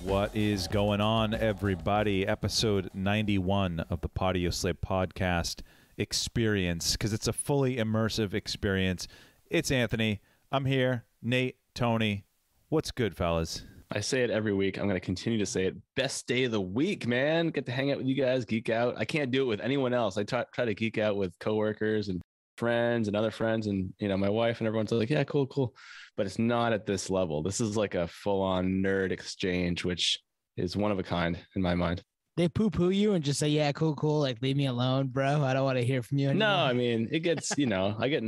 What is going on, everybody? Episode 91 of the Podioslave podcast experience, because it's a fully immersive experience. It's Anthony. I'm here. Nate, Tony. What's good, fellas? I say it every week. I'm going to continue to say it. Best day of the week, man. Get to hang out with you guys, geek out. I can't do it with anyone else. I try to geek out with coworkers and friends and other friends and, you know, my wife, and everyone's like, yeah, cool. But it's not at this level. This is like a full-on nerd exchange, which is one of a kind in my mind. They poo-poo you and just say, yeah, cool. Like, leave me alone, bro. I don't want to hear from you anymore. No, I mean, it gets, you know, I get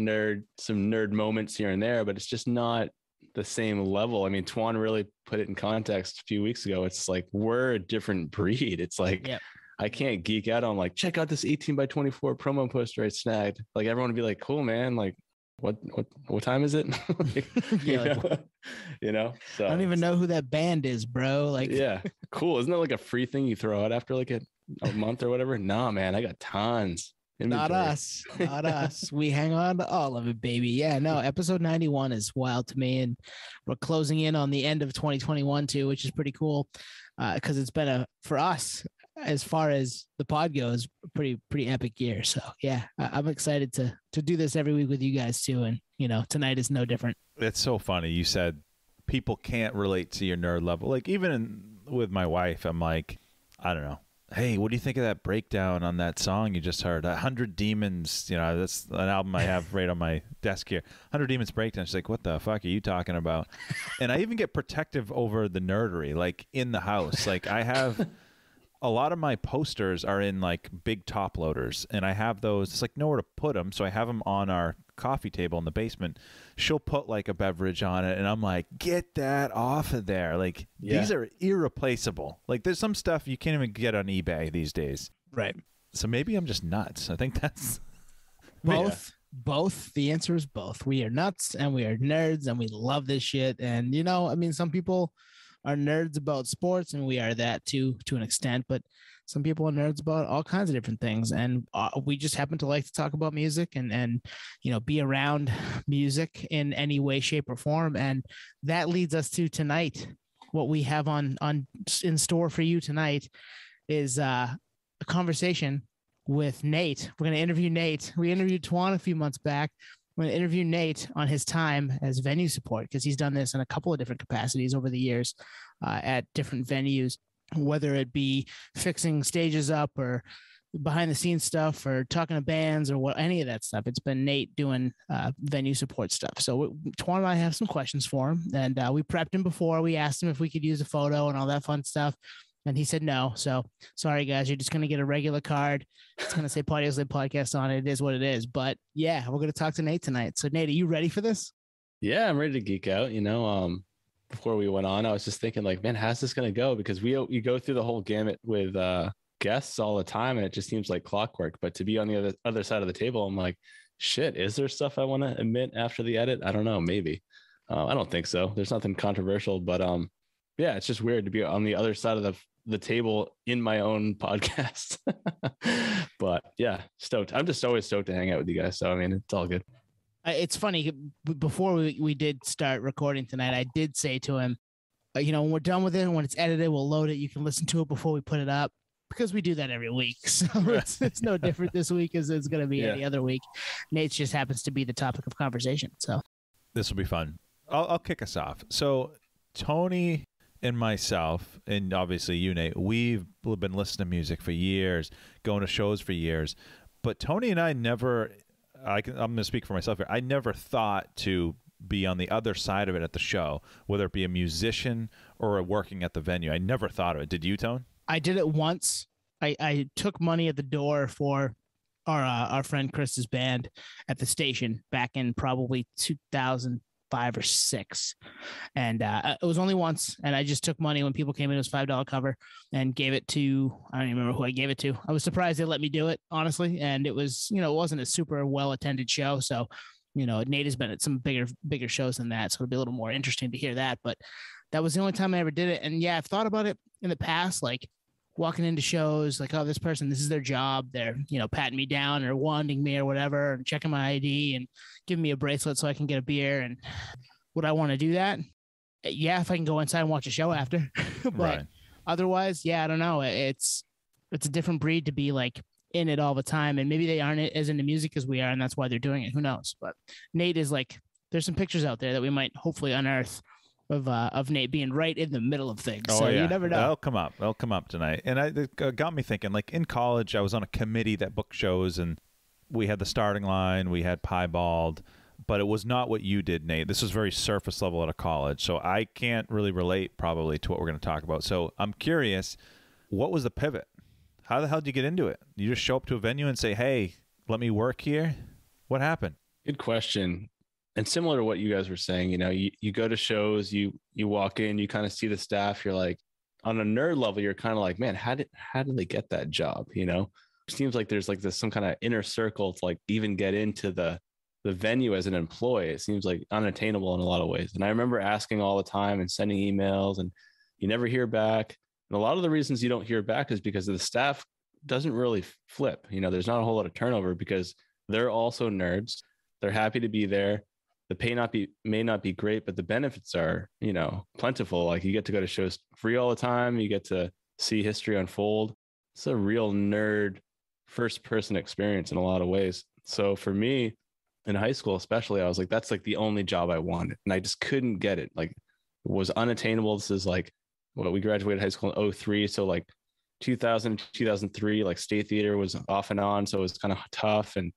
some nerd moments here and there, but it's just not the same level. I mean, Twan really put it in context a few weeks ago. It's like, we're a different breed. It's like, yep. I can't geek out on like, check out this 18x24 promo poster I snagged. Like, everyone would be like, cool, man. Like, what time is it? Like, you know, so I don't even know who that band is, bro. Like, yeah, cool. Isn't that like a free thing you throw out after like a month or whatever? Nah, man, I got tons. Inventory. Not us. We hang on to all of it, baby. Yeah, no, episode 91 is wild to me. And we're closing in on the end of 2021 too, which is pretty cool. Because it's been for us, as far as the pod goes, pretty epic year. So yeah, I'm excited to do this every week with you guys too. And, you know, tonight is no different. It's so funny. You said people can't relate to your nerd level. Like, even with my wife, I'm like, I don't know. Hey, what do you think of that breakdown on that song you just heard? 100 Demons, you know, that's an album I have right on my desk here. 100 Demons breakdown. She's like, what the fuck are you talking about? And I even get protective over the nerdery, like in the house. Like, I have a lot of my posters are in like big top loaders, and I have those. It's like nowhere to put them, so I have them on our coffee table in the basement. She'll put like a beverage on it, and I'm like, get that off of there. Like, these are irreplaceable. Like, there's some stuff you can't even get on eBay these days. Right. So maybe I'm just nuts. I think that's both. The answer is both. We are nuts and we are nerds and we love this shit. And, you know, I mean, some people are nerds about sports, and we are that too, to an extent, but some people are nerds about all kinds of different things. And we just happen to like to talk about music and, you know, be around music in any way, shape, or form. And that leads us to tonight. What we have in store for you tonight is a conversation with Nate. We're going to interview Nate. We interviewed Twan a few months back. We're going to interview Nate on his time as venue support, because he's done this in a couple of different capacities over the years at different venues, whether it be fixing stages up or behind the scenes stuff or talking to bands or any of that stuff. It's been Nate doing venue support stuff. So Twan and I have some questions for him, and we prepped him before. We asked him if we could use a photo and all that fun stuff, and he said no. So sorry, guys, you're just going to get a regular card. It's going to say Podioslave Podcast on it. It is what it is. But yeah, we're going to talk to Nate tonight. So Nate, are you ready for this? Yeah, I'm ready to geek out. You know, before we went on, I was just thinking like, man, how's this going to go? Because we go through the whole gamut with guests all the time, and it just seems like clockwork. But to be on the other side of the table, I'm like, shit, is there stuff I want to admit after the edit? I don't know. Maybe. I don't think so. There's nothing controversial, but yeah, it's just weird to be on the other side of the table in my own podcast. But yeah, stoked. I'm just always stoked to hang out with you guys. So, I mean, it's all good. It's funny, before we did start recording tonight, I did say to him, you know, when we're done with it, when it's edited, we'll load it. You can listen to it before we put it up, because we do that every week. So it's no different this week as it's going to be any other week. Nate's just happens to be the topic of conversation. So this will be fun. I'll kick us off. So Tony and myself, and obviously you, Nate, we've been listening to music for years, going to shows for years, but Tony and I never, I'm going to speak for myself here, I never thought to be on the other side of it at the show, whether it be a musician or working at the venue. I never thought of it. Did you, Tone? I did it once. I took money at the door for our friend Chris's band at the station back in probably 2005 or 6, and it was only once. And I just took money when people came in. It was $5 cover, and gave it to, I don't even remember who I gave it to. I was surprised they let me do it, honestly. And it was, you know, it wasn't a super well attended show, so, you know, Nate has been at some bigger shows than that, so it'll be a little more interesting to hear that. But that was the only time I ever did it. And yeah, I've thought about it in the past, like walking into shows, like, oh, this person, this is their job. They're, you know, patting me down or wanding me or whatever, and checking my ID and giving me a bracelet so I can get a beer. And would I want to do that? yeah, if I can go inside and watch a show after, but Right. otherwise, yeah, I don't know. It's a different breed to be like in it all the time, and maybe they aren't as into music as we are, and that's why they're doing it. Who knows? But Nate is like, there's some pictures out there that we might hopefully unearth of Nate being right in the middle of things. Oh, so yeah. you never know. They'll come up tonight. And it got me thinking, like in college, I was on a committee that booked shows, and we had the starting line, we had piebald, but it was not what you did, Nate. This was very surface level at a college. So I can't really relate probably to what we're going to talk about. So I'm curious, what was the pivot? How the hell did you get into it? You just show up to a venue and say, hey, let me work here? What happened? Good question. And similar to what you guys were saying, you know, you go to shows, you walk in, you kind of see the staff, you're like, on a nerd level, you're kind of like, man, how did they get that job? You know, it seems like there's like this some kind of inner circle to like even get into the venue as an employee. It seems like unattainable in a lot of ways. And I remember asking all the time and sending emails, and you never hear back. And a lot of the reasons you don't hear back is because the staff doesn't really flip. You know, there's not a whole lot of turnover because they're also nerds. They're happy to be there. The pay may not be great, but the benefits are, you know, plentiful. Like you get to go to shows free all the time. You get to see history unfold. It's a real nerd first person experience in a lot of ways. So for me in high school, especially, I was like, that's like the only job I wanted. And I just couldn't get it. Like it was unattainable. This is like, well, we graduated high school in 03. So like 2000, 2003, like State Theater was off and on. So it was kind of tough, and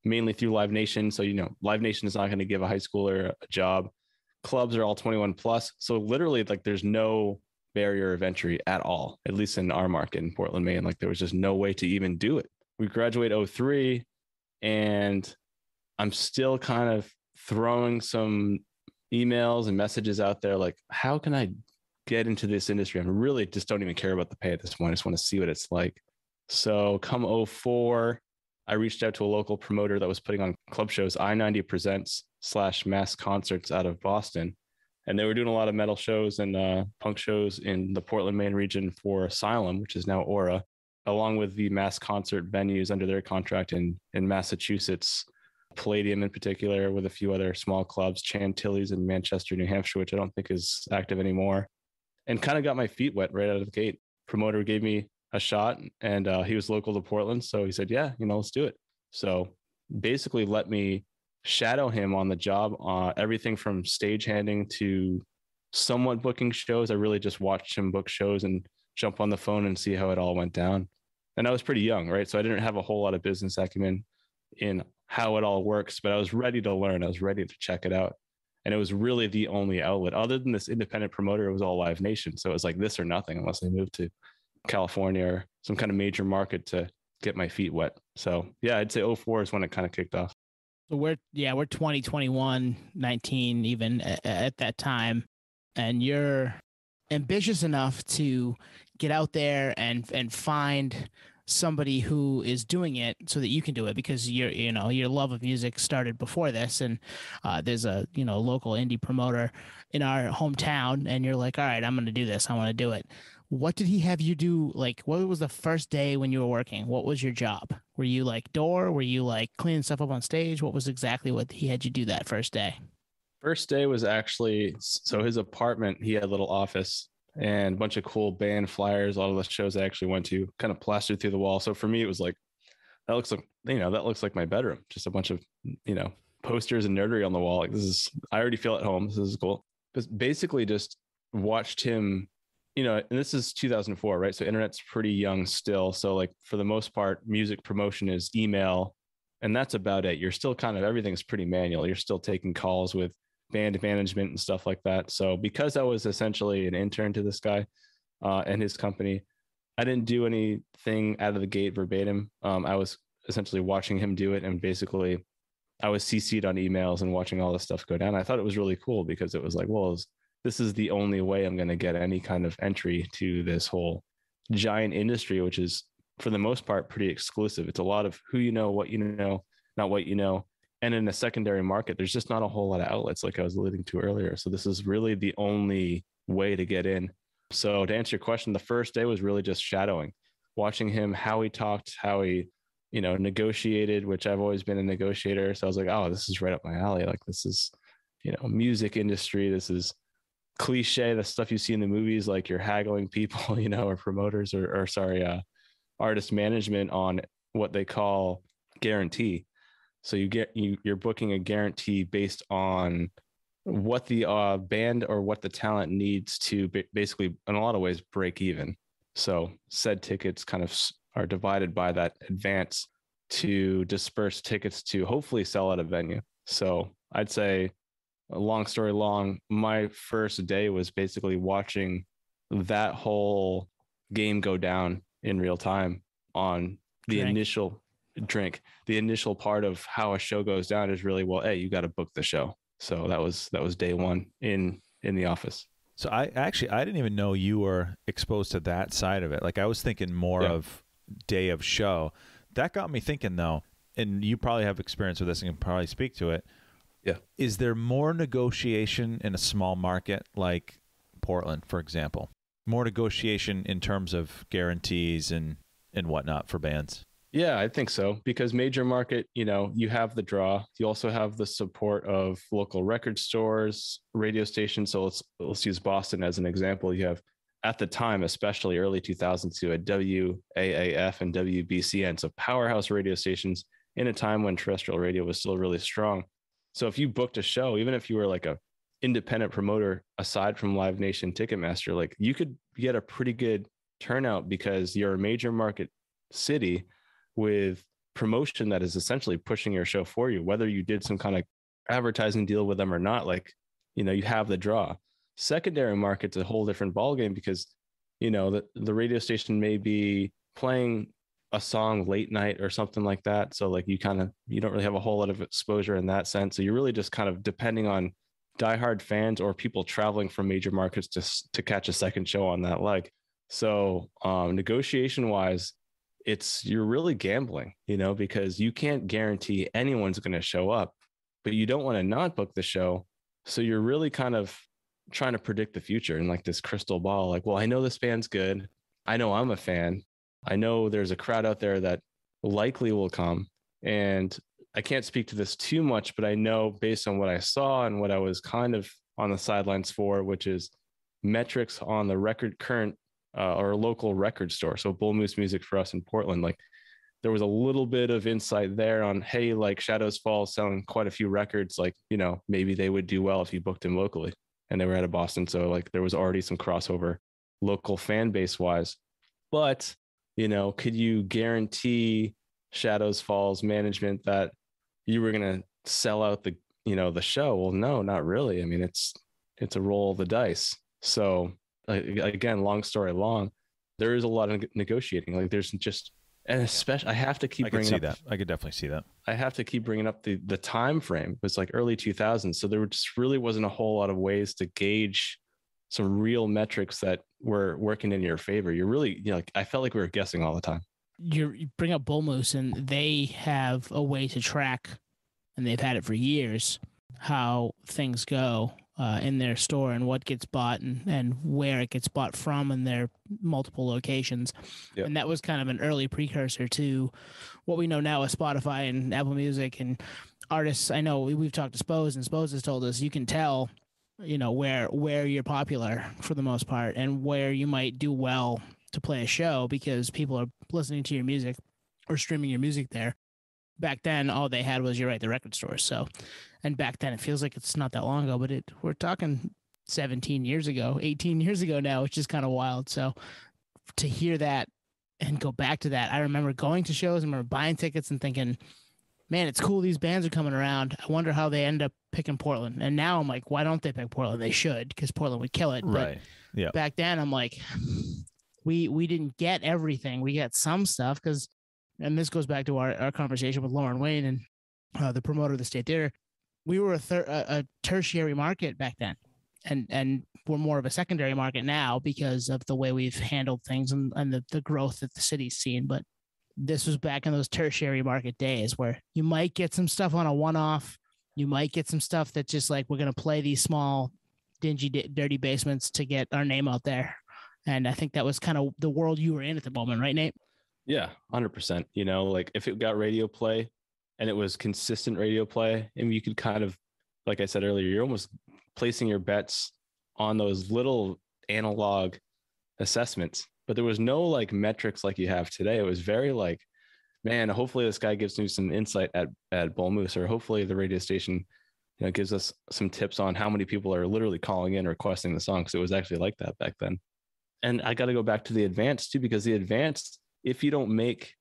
mainly through Live Nation. So, you know, Live Nation is not going to give a high schooler a job. Clubs are all 21 plus. So literally like there's no barrier of entry at all, at least in our market in Portland, Maine. Like there was just no way to even do it. We graduate 03, and I'm still kind of throwing some emails and messages out there. Like, how can I get into this industry? I really just don't even care about the pay at this point. I just want to see what it's like. So come 04, I reached out to a local promoter that was putting on club shows, I-90 Presents / Mass Concerts out of Boston. And they were doing a lot of metal shows and punk shows in the Portland, Maine region for Asylum, which is now Aura, along with the mass concert venues under their contract in Massachusetts, Palladium in particular, with a few other small clubs, Chantilly's in Manchester, New Hampshire, which I don't think is active anymore. And kind of got my feet wet right out of the gate. Promoter gave me a shot, and he was local to Portland. So he said, yeah, you know, let's do it. So basically let me shadow him on the job, everything from stagehanding to somewhat booking shows. I really just watched him book shows and jump on the phone and see how it all went down. And I was pretty young, right? So I didn't have a whole lot of business acumen in how it all works, but I was ready to learn. I was ready to check it out. And it was really the only outlet other than this independent promoter. It was all Live Nation. So it was like this or nothing unless I moved to California or some kind of major market to get my feet wet. So yeah, I'd say 04 is when it kind of kicked off. So we're 20, 21, 19 even at that time. And you're ambitious enough to get out there and find somebody who is doing it so that you can do it, because your love of music started before this, and there's a local indie promoter in our hometown, and you're like, all right, I'm going to do this. I want to do it. What did he have you do? Like, what was the first day when you were working? What was your job? Were you like door? Were you like cleaning stuff up on stage? What was exactly what he had you do that first day? First day was actually, so his apartment, he had a little office and a bunch of cool band flyers. A lot of the shows I actually went to kind of plastered through the wall. So for me, it was like, that looks like my bedroom. Just a bunch of, posters and nerdery on the wall. Like I already feel at home. This is cool. But basically just watched him, and this is 2004, right? So internet's pretty young still. So like for the most part, music promotion is email, and that's about it. You're still kind of, everything's pretty manual. You're still taking calls with band management and stuff like that. So because I was essentially an intern to this guy and his company, I didn't do anything out of the gate verbatim. I was essentially watching him do it, and basically I was CC'd on emails and watching all this stuff go down. I thought it was really cool because it was like, well, this is the only way I'm going to get any kind of entry to this whole giant industry, which is for the most part pretty exclusive. It's a lot of who you know, what you know, not what you know. And in a secondary market, there's just not a whole lot of outlets like I was alluding to earlier. So this is really the only way to get in. So to answer your question, the first day was really just shadowing, watching him, how he talked, how he, negotiated, which I've always been a negotiator. So I was like, oh, this is right up my alley. Like this is, music industry. This is cliche, the stuff you see in the movies, like you're haggling people, you know, or promoters or artist management on what they call guarantee. So you're booking a guarantee based on what the band or what the talent needs to basically, in a lot of ways, break even. So said tickets kind of are divided by that advance to disperse tickets to hopefully sell at a venue. So I'd say, a long story long, my first day was basically watching that whole game go down in real time on the initial part of how a show goes down is really, well, hey, you got to book the show. So that was day one in the office. So I didn't even know you were exposed to that side of it. Like I was thinking more of day of show. That got me thinking though, and you probably have experience with this and can probably speak to it. Yeah. Is there more negotiation in a small market like Portland, for example? More negotiation in terms of guarantees and whatnot for bands? Yeah, I think so. Because major market, you know, you have the draw. You also have the support of local record stores, radio stations. So let's use Boston as an example. You have, at the time, especially early 2000s, you had WAAF and WBCN, so powerhouse radio stations in a time when terrestrial radio was still really strong. So if you booked a show, even if you were like a independent promoter aside from Live Nation, Ticketmaster, like you could get a pretty good turnout because you're a major market city with promotion that is essentially pushing your show for you, whether you did some kind of advertising deal with them or not. Like, you know, you have the draw. Secondary market's a whole different ballgame because, you know, the radio station may be playing a song late night or something like that. So like you don't really have a whole lot of exposure in that sense. So you're really just kind of depending on diehard fans or people traveling from major markets to catch a second show on that leg. So negotiation wise, you're really gambling, you know, because you can't guarantee anyone's going to show up, but you don't want to not book the show. So you're really kind of trying to predict the future in like this crystal ball. Like, well, I know this band's good. I know I'm a fan. I know there's a crowd out there that likely will come. And I can't speak to this too much, but I know based on what I saw and what I was kind of on the sidelines for, which is metrics on the current or local record store. So Bull Moose Music for us in Portland, like there was a little bit of insight there on, hey, like Shadows Fall selling quite a few records, like, you know, maybe they would do well if you booked them locally, and they were out of Boston. So like there was already some crossover local fan base wise, but, you know, could you guarantee Shadows Fall's management that you were going to sell out the show? Well, no, not really. I mean, it's a roll of the dice. So again, long story long, there is a lot of negotiating. Like there's just, and especially I have to keep bringing up that. I could definitely see that. I have to keep bringing up the time frame. It was like early 2000s. So there just really wasn't a whole lot of ways to gauge some real metrics that were working in your favor. You're really, you know, like I felt like we were guessing all the time. You bring up Bull Moose, and they have a way to track, and they've had it for years, how things go in their store and what gets bought and where it gets bought from in their multiple locations. Yep. And that was kind of an early precursor to what we know now as Spotify and Apple Music and artists. I know we've talked to Spose, and Spose has told us you can tell, you know, where you're popular for the most part and where you might do well to play a show because people are listening to your music or streaming your music there. Back then, all they had was, you're right, the record stores. So, and back then, it feels like it's not that long ago, but we're talking 17 years ago, 18 years ago now, which is kind of wild. So to hear that and go back to that, I remember going to shows and remember buying tickets and thinking, man, it's cool these bands are coming around. I wonder how they end up picking Portland. And now I'm like, why don't they pick Portland? They should, because Portland would kill it. Right. But yeah. Back then, I'm like, we didn't get everything. We got some stuff because, and this goes back to our conversation with Lauren Wayne and the promoter of the State Theater. We were a tertiary market back then, and we're more of a secondary market now because of the way we've handled things and the growth that the city's seen. But this was back in those tertiary market days where you might get some stuff on a one-off. You might get some stuff that's just like, we're going to play these small, dingy, dirty basements to get our name out there. And I think that was kind of the world you were in at the moment, right, Nate? Yeah, 100%. You know, like if it got radio play and it was consistent radio play, and you could kind of, like I said earlier, you're almost placing your bets on those little analog assessments, but there was no like metrics like you have today. It was very like, man, hopefully this guy gives me some insight at Bull Moose, or hopefully the radio station, gives us some tips on how many people are literally calling in requesting the song. Because it was actually like that back then. And I got to go back to the advanced too, because the advanced, if you don't make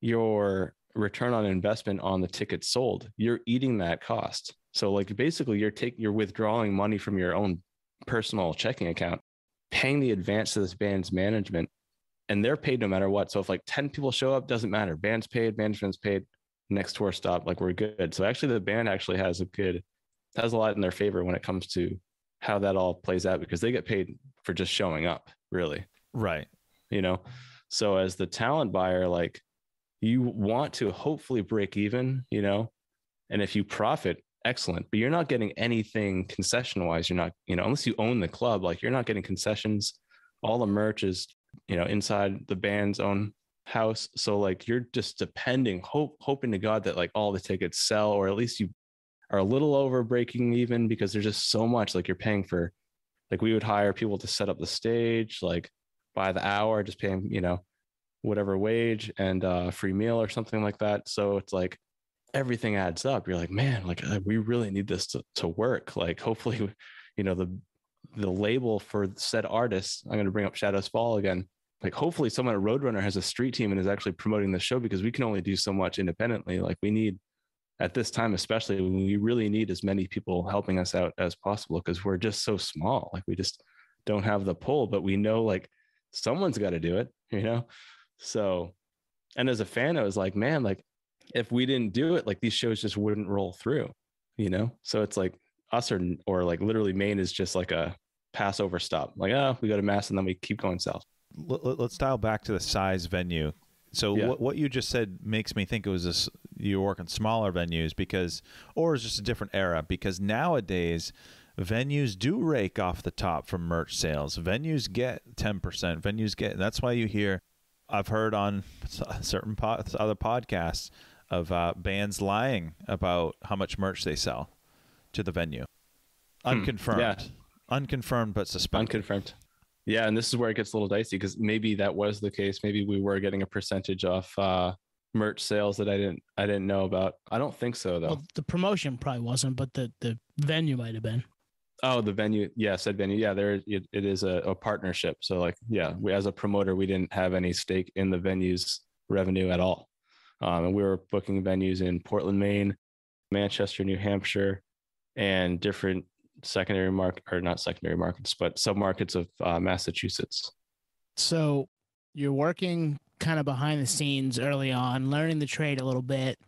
your return on investment on the tickets sold, you're eating that cost. So like basically you're withdrawing money from your own personal checking account, paying the advance to this band's management, and they're paid no matter what. So if like 10 people show up, doesn't matter. Band's paid, management's paid, next tour stop, like we're good. So actually the band actually has a lot in their favor when it comes to how that all plays out, because they get paid for just showing up, really. Right. So as the talent buyer, like you want to hopefully break even, and if you profit, excellent, but you're not getting anything concession wise. You're not, unless you own the club, like you're not getting concessions. All the merch is, inside the band's own house. So like you're just depending, hoping to God that like all the tickets sell, or at least you are a little over breaking even, because there's just so much. Like you're paying for, like we would hire people to set up the stage, like by the hour, just paying, whatever wage and free meal or something like that. So it's like everything adds up. You're like, man, like we really need this to work. Like hopefully, the label for said artists, I'm going to bring up Shadows Fall again. Like hopefully someone at Roadrunner has a street team and is actually promoting the show, because we can only do so much independently. Like we need, at this time, especially, we really need as many people helping us out as possible, because we're just so small. Like we just don't have the pull, but we know like someone's got to do it, So, and as a fan, I was like, man, like if we didn't do it, like these shows just wouldn't roll through, So it's like us or like literally Maine is just like a Passover stop. Like, we go to Mass and then we keep going south. Let's dial back to the size venue. So Yeah. what you just said makes me think it was you were working smaller venues, or it's just a different era, because nowadays venues do rake off the top from merch sales. Venues get 10%. That's why you hear, I've heard on certain other podcasts of bands lying about how much merch they sell to the venue. Unconfirmed. Yeah. Unconfirmed, but suspected. Unconfirmed. Yeah, and this is where it gets a little dicey, because maybe that was the case. Maybe we were getting a percentage off merch sales that I didn't know about. I don't think so, though. Well, the promotion probably wasn't, but the venue might have been. Oh, the venue. Yeah, said venue. Yeah, it is a partnership. So like, yeah, we, as a promoter, we didn't have any stake in the venue's revenue at all. And we were booking venues in Portland, Maine, Manchester, New Hampshire, and different not secondary markets, but submarkets of Massachusetts. So you're working kind of behind the scenes early on, learning the trade a little bit,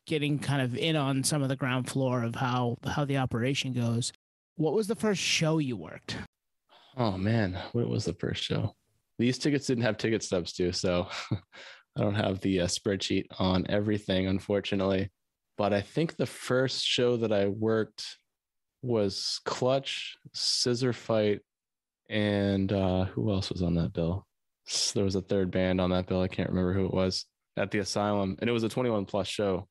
getting kind of in on some of the ground floor of how the operation goes. What was the first show you worked? Oh man, what was the first show? These tickets didn't have ticket stubs too, so I don't have the spreadsheet on everything, unfortunately. But I think the first show that I worked was Clutch, Scissor Fight, and who else was on that bill? There was a third band on that bill. I can't remember who it was, at the Asylum, and it was a 21 plus show.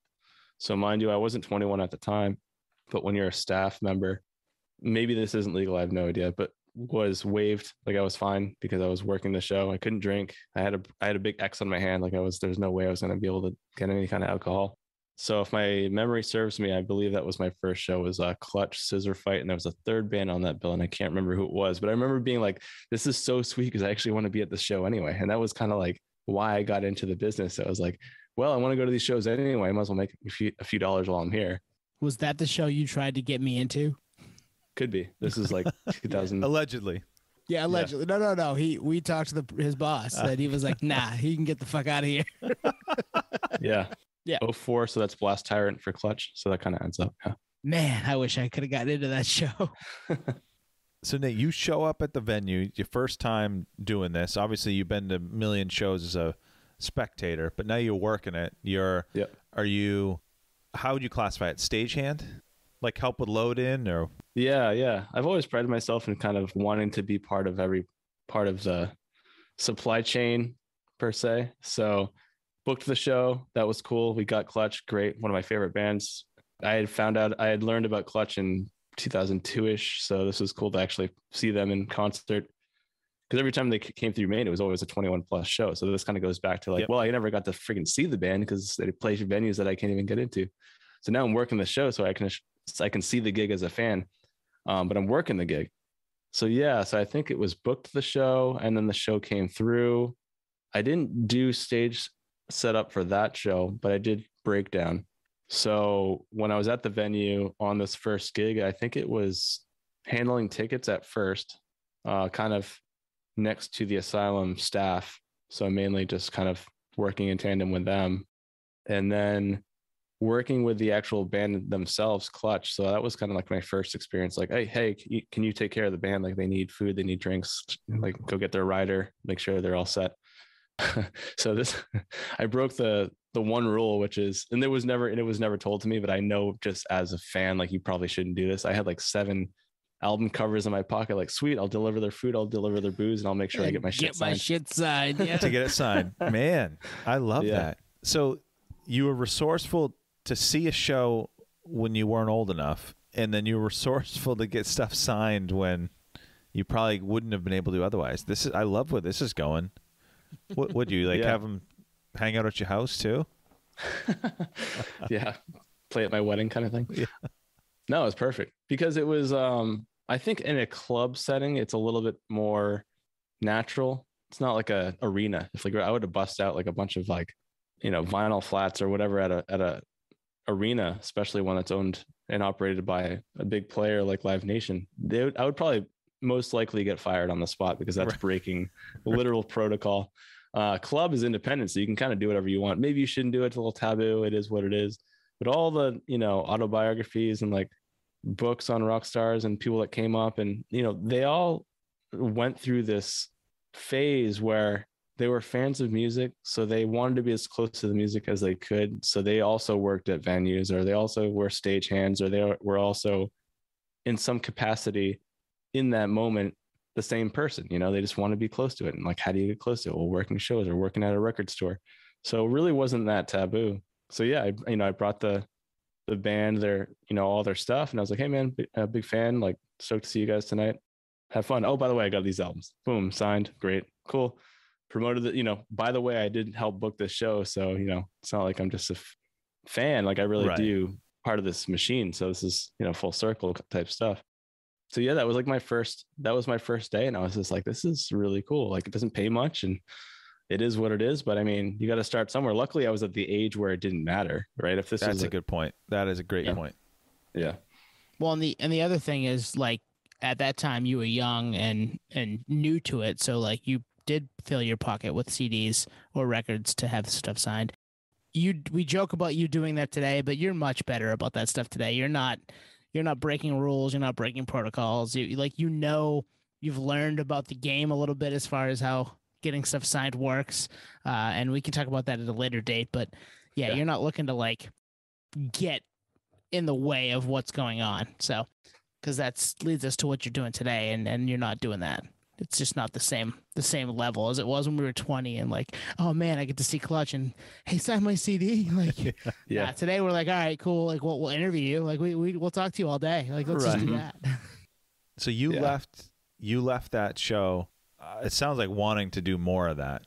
So mind you, I wasn't 21 at the time, but when you're a staff member, maybe this isn't legal, I have no idea, but was waived. Like I was fine because I was working the show. I couldn't drink. I had a big X on my hand. Like there's no way I was going to be able to get any kind of alcohol. So if my memory serves me, I believe that was my first show, was Clutch, Scissor Fight, and there was a third band on that bill, and I can't remember who it was, but I remember being like, this is so sweet because I actually want to be at the show anyway. And that was kind of like why I got into the business. I was like, well, I want to go to these shows anyway. I might as well make a few dollars while I'm here. Was that the show you tried to get me into? Could be. This is like 2000. Allegedly. Yeah, allegedly. Yeah. No. We talked to his boss, and he was like, nah, he can get the fuck out of here. Yeah. Yeah. 04, so that's Blast Tyrant for Clutch. So that kind of adds up. Yeah. Man, I wish I could have gotten into that show. So Nate, you show up at the venue, your first time doing this. Obviously, you've been to a million shows as a spectator, but now you're working it. How would you classify it? Stagehand? Like help with load in, or? Yeah. I've always prided myself in kind of wanting to be part of every part of the supply chain per se. So booked the show. That was cool. We got Clutch. Great. One of my favorite bands. I had learned about Clutch in 2002-ish. So this was cool to actually see them in concert. Because every time they came through Maine, it was always a 21 plus show. So this kind of goes back to like, well, I never got to freaking see the band because they play venues that I can't even get into. So now I'm working the show so I can see the gig as a fan, but I'm working the gig. So yeah, so I think it was booked the show, and then the show came through. I didn't do stage setup for that show, but I did breakdown. So when I was at the venue on this first gig, I think it was handling tickets at first, kind of next to the Asylum staff. So mainly just kind of working in tandem with them, and then working with the actual band themselves, Clutch. So that was kind of like my first experience. Like, hey, can you take care of the band? Like they need food, they need drinks, like go get their rider, make sure they're all set. So I broke the one rule, which is, and it was never told to me, but I know just as a fan, like you probably shouldn't do this. I had like 7 album covers in my pocket. Like, sweet, I'll deliver their food, I'll deliver their booze, and I'll make sure I get my shit signed. Yeah. To get it signed. Man, I love that. So you were resourceful to see a show when you weren't old enough, and then you were resourceful to get stuff signed when you probably wouldn't have been able to otherwise. I love where this is going. What would you like have them hang out at your house too? Yeah, play at my wedding kind of thing. Yeah. No, it was perfect because it was I think in a club setting it's a little bit more natural. It's not like a arena. If like I would have bust out like a bunch of like, vinyl flats or whatever at a arena, especially one that's owned and operated by a big player like Live Nation, I would probably most likely get fired on the spot because that's breaking literal protocol. Club is independent, so you can kind of do whatever you want. Maybe you shouldn't do it. It's a little taboo. It is what it is. But all the, autobiographies and like books on rock stars and people that came up and, they all went through this phase where they were fans of music. So they wanted to be as close to the music as they could. So they also worked at venues, or they also were stagehands, or they were also in some capacity in that moment the same person. They just want to be close to it. And like, how do you get close to it? Well, working shows or working at a record store. So it really wasn't that taboo. So yeah, I brought the band their, all their stuff, and I was like, hey man, a big fan, like stoked to see you guys tonight. Have fun. Oh, by the way, I got these albums. Boom, signed. Great, cool. Promoted it. By the way, I did help book this show, so it's not like I'm just a fan. Like I really do part of this machine. So this is full circle type stuff. So yeah, that was my first day, and I was just like, this is really cool. Like it doesn't pay much, and it is what it is, but I mean, you got to start somewhere. Luckily, I was at the age where it didn't matter, right? If that's a good point. That is a great point. Yeah. Well, and the other thing is, like, at that time you were young and new to it, so like you did fill your pocket with CDs or records to have stuff signed. We joke about you doing that today, but you're much better about that stuff today. You're not breaking rules. You're not breaking protocols. You've learned about the game a little bit as far as how getting stuff signed works, and we can talk about that at a later date. But yeah, you're not looking to like get in the way of what's going on. So, because that leads us to what you're doing today, and you're not doing that. It's just not the same level as it was when we were 20 and like, oh man, I get to see Clutch and hey, sign my CD. Like, yeah. Today we're like, all right, cool. Like, we'll interview you. Like, we'll talk to you all day. Like, let's just do that. So you left that show. It sounds like wanting to do more of that.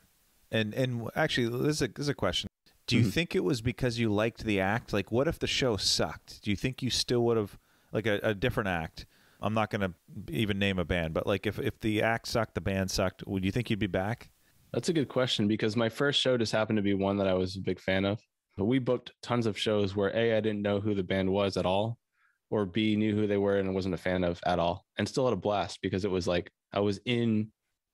And actually, this is a question. Do you think it was because you liked the act? Like, what if the show sucked? Do you think you still would have, like a different act? I'm not going to even name a band, but like if the act sucked, the band sucked, would you think you'd be back? That's a good question, because my first show just happened to be one that I was a big fan of. But we booked tons of shows where A, I didn't know who the band was at all, or B, knew who they were and wasn't a fan of at all, and still had a blast because it was like I was in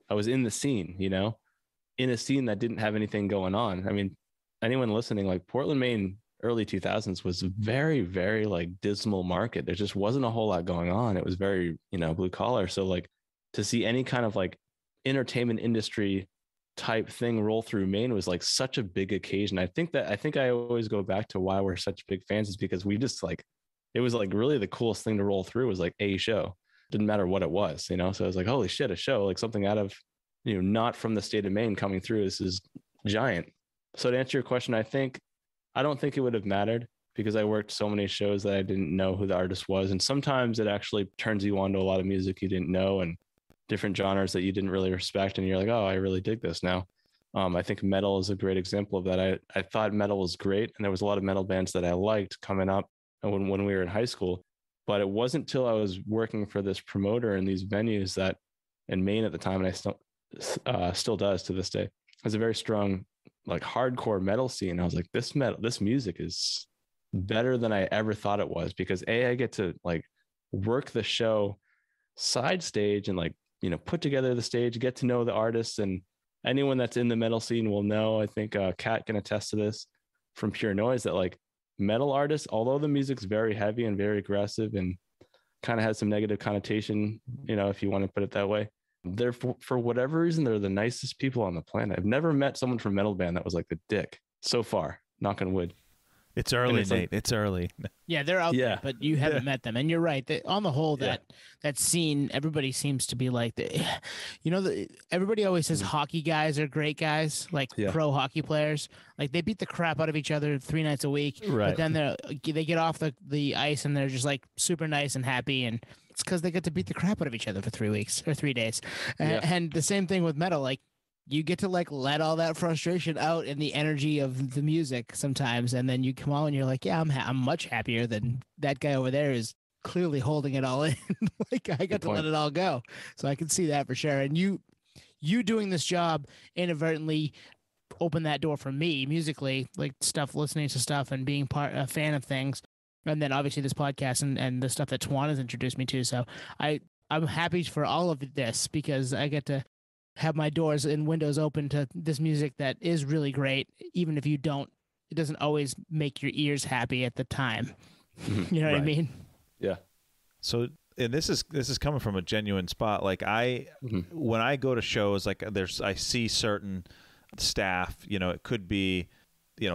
the scene, in a scene that didn't have anything going on. I mean, anyone listening, like Portland, Maine, early 2000s was a very, very like dismal market. There just wasn't a whole lot going on. It was very, blue collar. So like to see any kind of like entertainment industry type thing roll through Maine was like such a big occasion. I think I always go back to why we're such big fans is because we just like, it was like really the coolest thing to roll through was like a show. Didn't matter what it was, So I was like, holy shit, a show, like something out of, not from the state of Maine coming through. This is giant. So to answer your question, I don't think it would have mattered. because I worked so many shows that I didn't know who the artist was. And sometimes it actually turns you on to a lot of music you didn't know and different genres that you didn't really respect. And you're like, oh, I really dig this now. I think metal is a great example of that. I thought metal was great. And there was a lot of metal bands that I liked coming up when we were in high school. But it wasn't until I was working for this promoter in these venues that in Maine at the time, and I still does to this day, has a very strong, like hardcore metal scene. I was like, this music is better than I ever thought it was, because I get to like work the show side stage and like, put together the stage, get to know the artists, and anyone that's in the metal scene will know, I think Kat can attest to this from Pure Noise, that like metal artists, although the music's very heavy and very aggressive and kind of has some negative connotation, if you want to put it that way, they're for whatever reason, they're the nicest people on the planet. I've never met someone from metal band that was like the dick so far, knock on wood. It's early, Nate. It's early. Yeah, they're out there, but you haven't met them. And you're right. On the whole, that scene, everybody seems to be like, everybody always says hockey guys are great guys, like pro hockey players. Like they beat the crap out of each other 3 nights a week. Right. But then they get off the ice and they're just like super nice and happy. And it's because they get to beat the crap out of each other for 3 weeks or 3 days. And the same thing with metal. Like, you get to like let all that frustration out in the energy of the music sometimes, and then you come on and you're like, yeah, I'm much happier than that guy over there is clearly holding it all in. Like I got to let it all go, so I can see that for sure. And you doing this job inadvertently opened that door for me musically, like listening to stuff and being a fan of things, and then obviously this podcast and the stuff that Twan has introduced me to. So I'm happy for all of this because I get to have my doors and windows open to this music that is really great, even if it doesn't always make your ears happy at the time. You know what I mean? Yeah. So, and this is coming from a genuine spot. Like when I go to shows, like I see certain staff, it could be,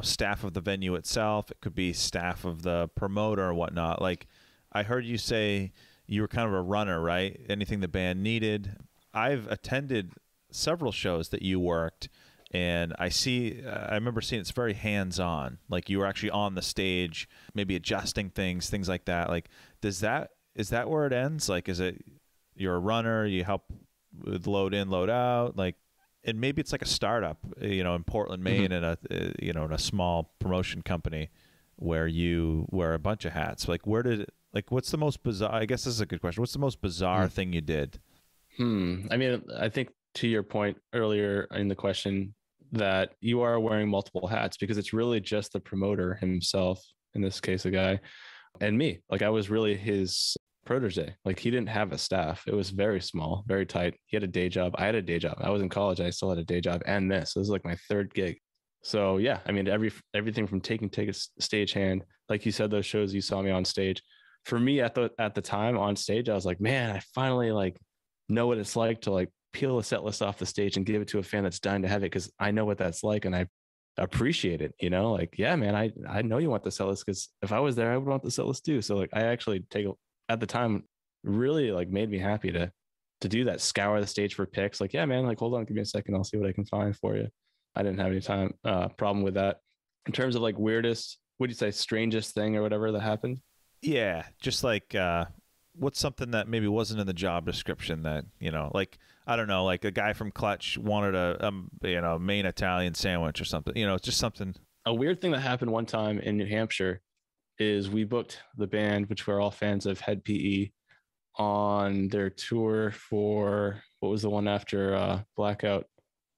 staff of the venue itself. It could be staff of the promoter or whatnot. Like I heard you say you were kind of a runner, right? Anything the band needed. I've attended several shows that you worked, and I remember seeing it's very hands-on. Like you were actually on the stage, maybe adjusting things like that. Like, is that where it ends? Like, is it you're a runner, you help with load in, load out, like, and maybe it's like a startup, in Portland, Maine, in in a small promotion company where you wear a bunch of hats. Like, what's the most bizarre? I guess this is a good question. What's the most bizarre thing you did? I mean, I think to your point earlier in the question that you are wearing multiple hats, because it's really just the promoter himself, in this case, a guy, and me. Like I was really his protege. Like he didn't have a staff. It was very small, very tight. He had a day job. I had a day job. I was in college. I still had a day job and this. This is like my third gig. So yeah, I mean, everything from taking stagehand, like you said, those shows you saw me on stage. For me at the time on stage, I was like, man, I finally like know what it's like to like peel a set list off the stage and give it to a fan that's dying to have it, because I know what that's like and I appreciate it, like, yeah, man, I know you want the set list, because if I was there, I would want the set list too. So like I actually at the time really like made me happy to do that, scour the stage for picks. Like, yeah, man, like hold on, give me a second, I'll see what I can find for you. I didn't have any problem with that. In terms of like weirdest, what do you say, strangest thing or whatever that happened? Yeah, just like what's something that maybe wasn't in the job description that, like, I don't know, like a guy from Clutch wanted a Maine Italian sandwich or something, just something. A weird thing that happened one time in New Hampshire is we booked the band, which we're all fans of, Head PE, on their tour for, what was the one after Blackout?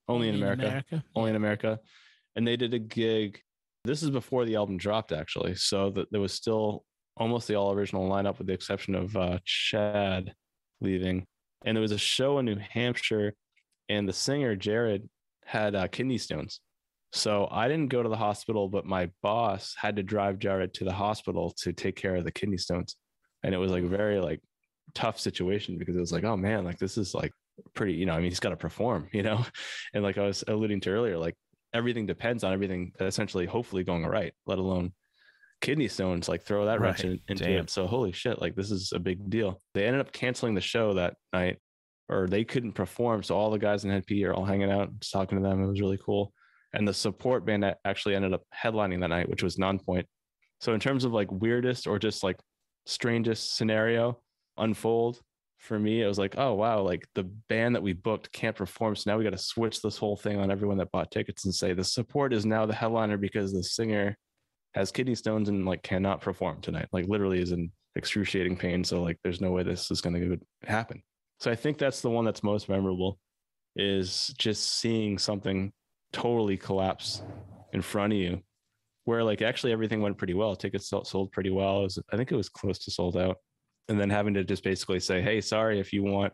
Only in America. Only in America. And they did a gig. This is before the album dropped, actually. So there was still almost the all original lineup, with the exception of Chad leaving. And there was a show in New Hampshire, and the singer Jared had kidney stones. So I didn't go to the hospital, but my boss had to drive Jared to the hospital to take care of the kidney stones. And it was like very like tough situation, because it was like, oh man, like this is like pretty, I mean, he's got to perform, and like I was alluding to earlier, like everything depends on everything essentially hopefully going right, let alone kidney stones, like throw that wrench into it. So holy shit, like this is a big deal. They ended up canceling the show that night, or they couldn't perform. So all the guys in Head PE are all hanging out, just talking to them. It was really cool. And the support band actually ended up headlining that night, which was Nonpoint. So in terms of like weirdest or just like strangest scenario unfold for me, it was like, oh wow, like the band that we booked can't perform, so now we got to switch this whole thing on everyone that bought tickets and say the support is now the headliner because the singer has kidney stones and like cannot perform tonight, like literally is in excruciating pain, so like there's no way this is going to happen. So I think that's the one that's most memorable, is just seeing something totally collapse in front of you, where like actually everything went pretty well. Tickets sold pretty well. I think it was close to sold out. And then having to just basically say, hey, sorry, if you want,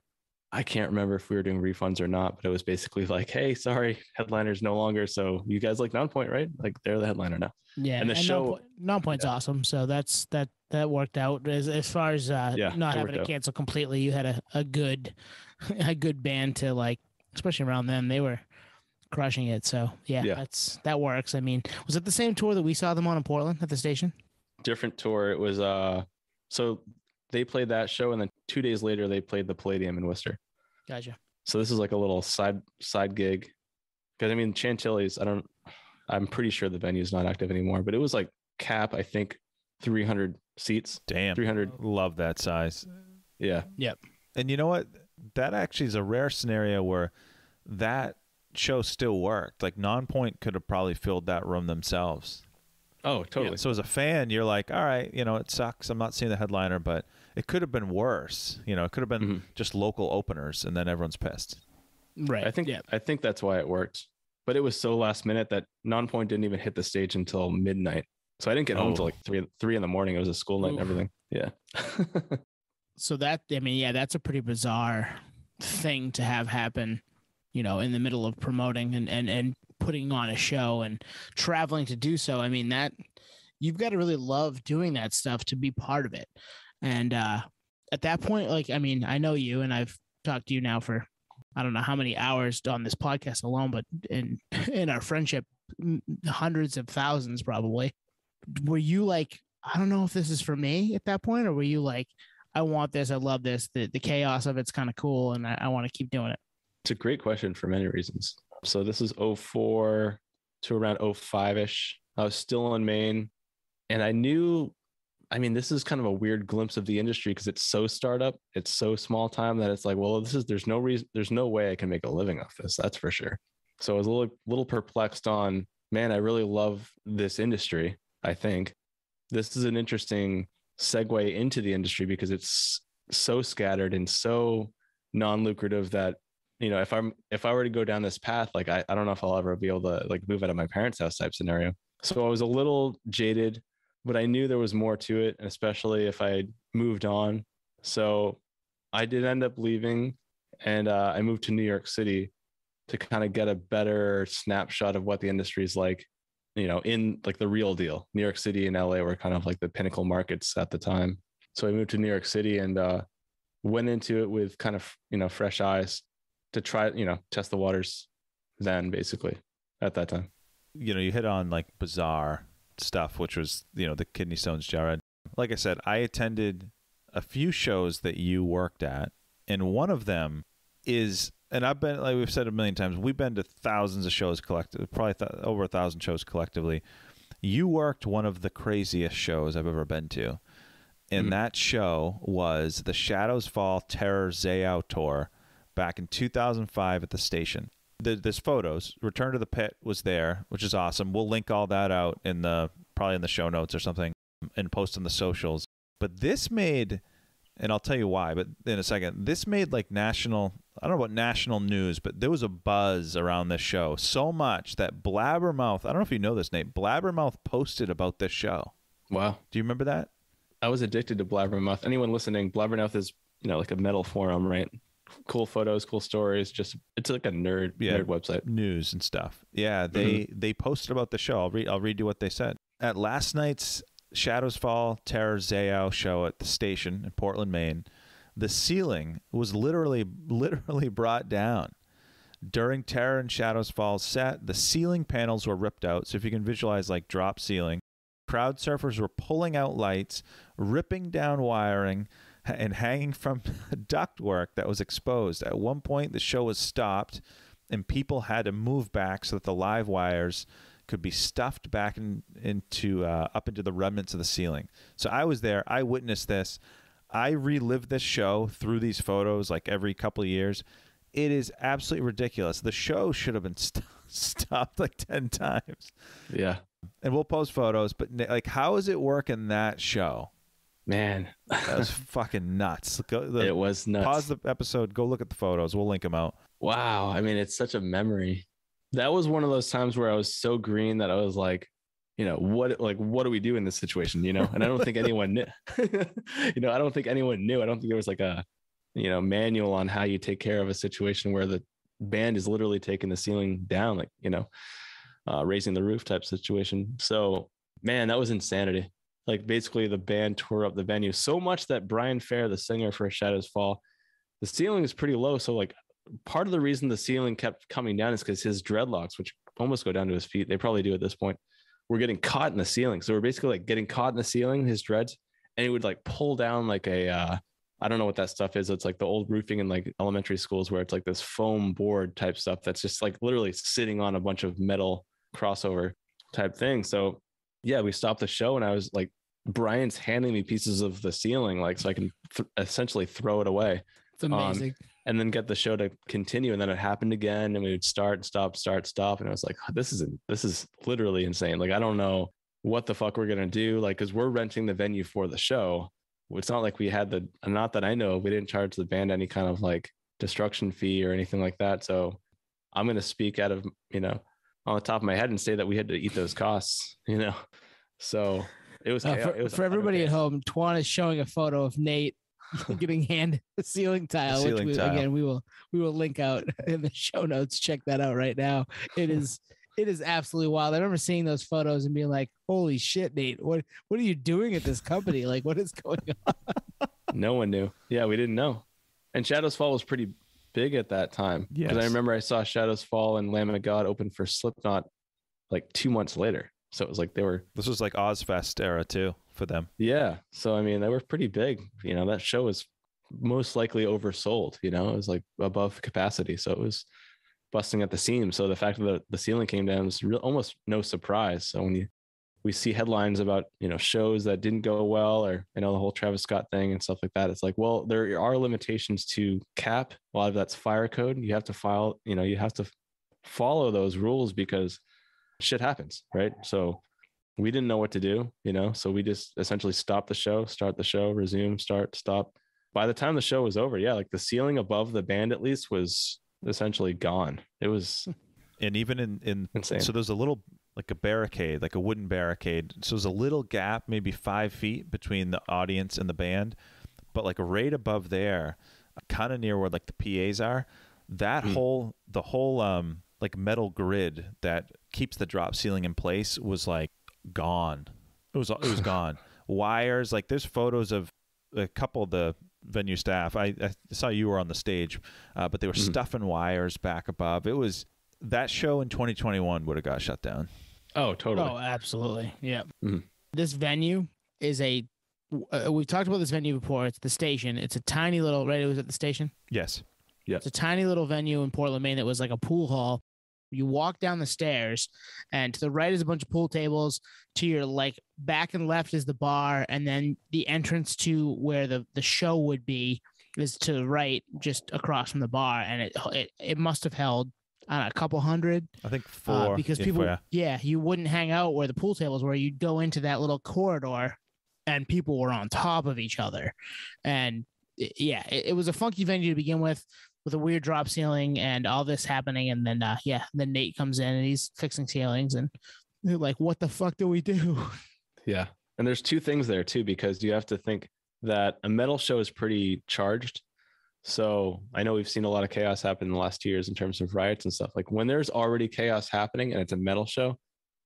I can't remember if we were doing refunds or not, but it was basically like, hey, sorry, headliner's no longer. So you guys like Nonpoint, right? Like they're the headliner now. Yeah. And the show, Nonpoint's awesome. So that worked out as far as not having to cancel completely. You had a good band to like, especially around them. They were crushing it. So yeah, that works. I mean, was it the same tour that we saw them on in Portland at the station? Different tour. It was so they played that show, and then 2 days later they played the Palladium in Worcester. Gotcha. So this is like a little side gig, because I mean Chantilly's, I'm pretty sure the venue's not active anymore, but it was like cap, I think 300 seats. Damn, 300. Love that size. Yeah. Yep. And you know what? That actually is a rare scenario where that show still worked. Like Nonpoint could have probably filled that room themselves. Oh, totally. Yeah, so as a fan, you're like, all right, it sucks. I'm not seeing the headliner, but it could have been worse. It could have been just local openers, and then everyone's pissed. Right. I think that's why it worked. But it was so last minute that Nonpoint didn't even hit the stage until midnight. So I didn't get home till like three in the morning. It was a school night and everything. Yeah. So that's a pretty bizarre thing to have happen, in the middle of promoting and putting on a show and traveling to do so. I mean, that you've got to really love doing that stuff to be part of it. And at that point, like, I mean, I know you, and I've talked to you now for, I don't know how many hours on this podcast alone, but in our friendship, hundreds of thousands probably. Were you like, I don't know if this is for me at that point, or were you like, I want this, I love this, the chaos of it's kind of cool, and I want to keep doing it? It's a great question for many reasons. So this is 04 to around 05-ish. I was still in Maine, and I knew, I mean, this is kind of a weird glimpse of the industry because it's so startup, it's so small time that it's like, well, there's no way I can make a living off this. That's for sure. So I was a little perplexed on, man, I really love this industry. I think this is an interesting segue into the industry because it's so scattered and so non-lucrative that, if I were to go down this path, like, I don't know if I'll ever be able to like move out of my parents' house type scenario. So I was a little jaded, but I knew there was more to it, especially if I had moved on. So I did end up leaving, and I moved to New York City to kind of get a better snapshot of what the industry is like, in like the real deal. New York City and LA were kind of like the pinnacle markets at the time. So I moved to New York City and went into it with kind of, fresh eyes to try, test the waters then, basically, at that time. You hit on like bizarre stuff, which was, the kidney stones, Jared. Like I said, I attended a few shows that you worked at, and one of them is, and I've been, like we've said a million times, we've been to thousands of shows collectively, probably over 1,000 shows collectively. You worked one of the craziest shows I've ever been to. And that show was the Shadows Fall Terror Zayao tour back in 2005 at the station. There's photos. Return to the Pit was there, which is awesome. We'll link all that out probably in the show notes or something and post on the socials. But this made, and I'll tell you why, but in a second, this made like national, I don't know about national news, but there was a buzz around this show so much that Blabbermouth, I don't know if you know this, Nate, Blabbermouth posted about this show. Wow. Do you remember that? I was addicted to Blabbermouth. Anyone listening, Blabbermouth is, like a metal forum, right? Cool photos, cool stories. It's like a nerd website. News and stuff. Yeah, they posted about the show. I'll read you what they said. At last night's Shadows Fall Terror Zayao show at the station in Portland, Maine, the ceiling was literally brought down. During Terror and Shadows Fall's set, the ceiling panels were ripped out. So if you can visualize like drop ceiling, crowd surfers were pulling out lights, ripping down wiring, and hanging from ductwork that was exposed. At one point, the show was stopped, and people had to move back so that the live wires could be stuffed back into up into the remnants of the ceiling. So I was there. I witnessed this. I relive this show through these photos like every couple of years. It is absolutely ridiculous. The show should have been stopped like 10 times. Yeah. And we'll post photos, but like, how does it work in that show? Man, That was fucking nuts. It was nuts. Pause the episode. Go look at the photos. We'll link them out. Wow. I mean, it's such a memory. That was one of those times where I was so green that I was like, what do we do in this situation? And I don't think anyone knew. I don't think anyone knew. I don't think there was like a, manual on how you take care of a situation where the band is literally taking the ceiling down, like, raising the roof type situation. So, man, that was insanity. Like, basically the band tore up the venue so much that Brian Fair, the singer for Shadows Fall, the ceiling is pretty low. So like part of the reason the ceiling kept coming down is because his dreadlocks, which almost go down to his feet, they probably do at this point, were getting caught in the ceiling. So we're basically like getting caught in the ceiling, his dreads, and he would like pull down like a, I don't know what that stuff is. It's like the old roofing in like elementary schools where it's like this foam board type stuff that's just like literally sitting on a bunch of metal crossover type thing. So yeah, we stopped the show and I was like, Brian's handing me pieces of the ceiling, like, so I can essentially throw it away. It's amazing. And then get the show to continue. And then it happened again and we would start, stop. And I was like, this is literally insane. Like, I don't know what the fuck we're going to do. Like, cause we're renting the venue for the show. It's not like we had not that I know, we didn't charge the band any kind of like destruction fee or anything like that. So I'm going to speak out of, on the top of my head and say that we had to eat those costs, so it was, for everybody at home. Twan is showing a photo of Nate getting handed a ceiling tile, again, we will link out in the show notes. Check that out right now. It is absolutely wild. I remember seeing those photos and being like, holy shit, Nate, what are you doing at this company? Like, what is going on? No one knew. Yeah, we didn't know. And Shadows Fall was pretty big at that time. Yes. Because I remember I saw Shadows Fall and Lamb of God open for Slipknot like 2 months later. So it was like this was like Ozfest era too for them. Yeah. So, I mean, they were pretty big. That show was most likely oversold, it was like above capacity. So it was busting at the seams. So the fact that the ceiling came down was almost no surprise. So when we see headlines about, shows that didn't go well, or, the whole Travis Scott thing and stuff like that, it's like, well, there are limitations to cap. A lot of that's fire code. You have to you have to follow those rules because shit happens. Right. So we didn't know what to do, so we just essentially stopped the show, start the show, resume, start, stop. By the time the show was over, yeah, like the ceiling above the band at least was essentially gone. It was, and even in insane. So there's a little, like a barricade, like a wooden barricade. So there's a little gap, maybe 5 feet between the audience and the band, but like right above there, kind of near where like the PAs are, the whole like metal grid that keeps the drop ceiling in place was like gone. It was gone. Wires, like there's photos of a couple of the venue staff. I saw you were on the stage, but they were stuffing wires back above. It was, that show in 2021 would have got shut down. Oh, totally. Oh, absolutely. Yeah. Mm-hmm. This venue is we've talked about this venue before. It's the Station. It's a tiny little, right? It was at the Station. Yes. Yeah. It's a tiny little venue in Portland, Maine. That was like a pool hall. You walk down the stairs, and to the right is a bunch of pool tables. To your like back and left is the bar, and then the entrance to where the show would be is to the right, just across from the bar. And it must have held, I don't know, a couple hundred. I think 4. Because people, you wouldn't hang out where the pool tables were. You'd go into that little corridor, and people were on top of each other. And it was a funky venue to begin with a weird drop ceiling and all this happening. And then, then Nate comes in and he's fixing ceilings, and they're like, what the fuck do we do? Yeah. And there's 2 things there too, because you have to think that a metal show is pretty charged. So I know we've seen a lot of chaos happen in the last 2 years in terms of riots and stuff. Like when there's already chaos happening and it's a metal show,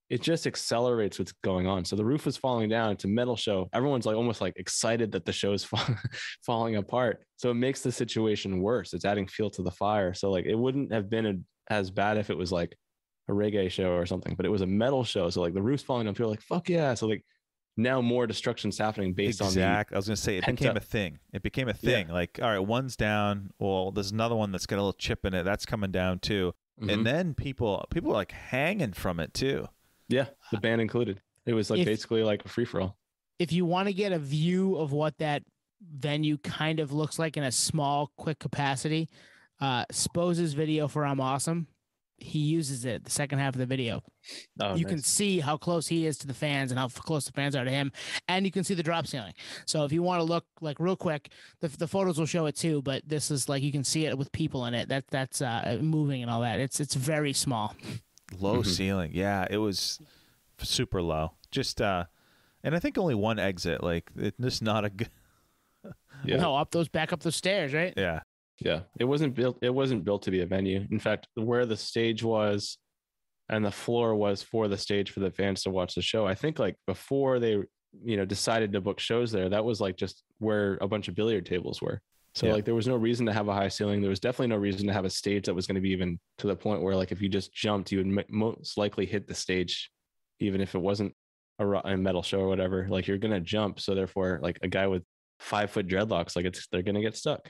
it just accelerates what's going on. So the roof was falling down. It's a metal show. Everyone's like almost like excited that the show is falling apart. So it makes the situation worse. It's adding fuel to the fire. So like it wouldn't have been as bad if it was like a reggae show or something, but it was a metal show. So like the roof's falling down. People are like, fuck yeah. So like now more destruction's happening based on I was going to say it became a thing. It became a thing. Yeah. Like, all right, one's down. Well, there's another one that's got a little chip in it. That's coming down too. Mm-hmm. And then people are like hanging from it too. Yeah, the band included. It was like If- basically like a free for all. If you want to get a view of what that venue kind of looks like in a small, quick capacity, Spose's video for I'm Awesome, he uses it the second half of the video. Oh, You nice. can see how close he is to the fans and how close the fans are to him, and you can see the drop ceiling. So if you want to look like real quick, the photos will show it too. But this is like you can see it with people in it. That's moving and all that. It's very small. Low ceiling. Yeah, it was super low. Just and I think only one exit. Like it's just not a good. Yeah. No, back up those stairs, right? Yeah. Yeah. It wasn't built to be a venue. In fact, where the stage was and the floor was for the stage for the fans to watch the show. I think like before they, decided to book shows there, that was like just where a bunch of billiard tables were. So Yeah. like there was no reason to have a high ceiling. There was definitely no reason to have a stage that was going to be even to the point where like if you just jumped, you would most likely hit the stage, even if it wasn't a metal show or whatever. Like you're going to jump. So therefore, like a guy with 5-foot dreadlocks, like they're going to get stuck,